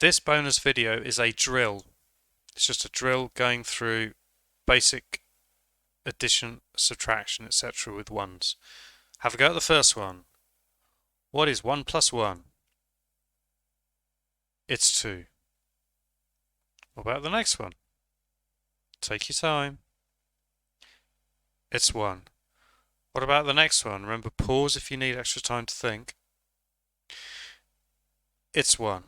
This bonus video is a drill. It's just a drill going through basic addition, subtraction, etc. with ones. Have a go at the first one. What is 1 plus 1? It's 2. What about the next one? Take your time. It's 1. What about the next one? Remember, pause if you need extra time to think. It's 1.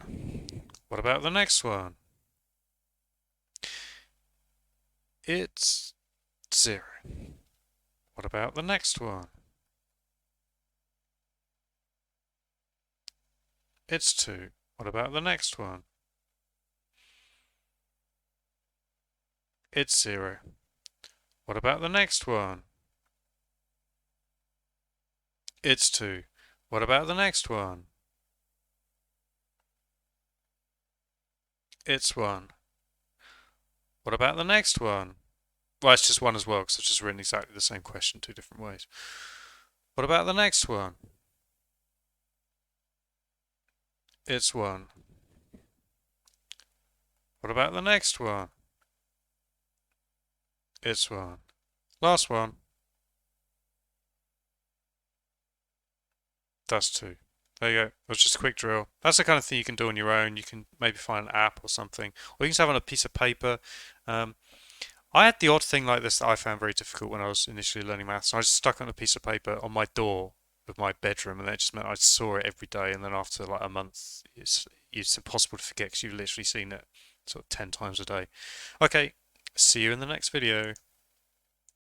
What about the next one? It's 0. What about the next one? It's 2. What about the next one? It's 0. What about the next one? It's 2. What about the next one? It's 1. What about the next one? Well, it's just 1 as well, because I've just written exactly the same question two different ways. What about the next one? It's 1. What about the next one? It's 1. Last one. That's 2. There you go. It was just a quick drill. That's the kind of thing you can do on your own. You can maybe find an app or something, or you can just have it on a piece of paper. I had the odd thing like this that I found very difficult when I was initially learning maths. I just stuck it on a piece of paper on my door of my bedroom, and that just meant I saw it every day. And then after like a month, it's impossible to forget because you've literally seen it sort of 10 times a day. Okay, see you in the next video.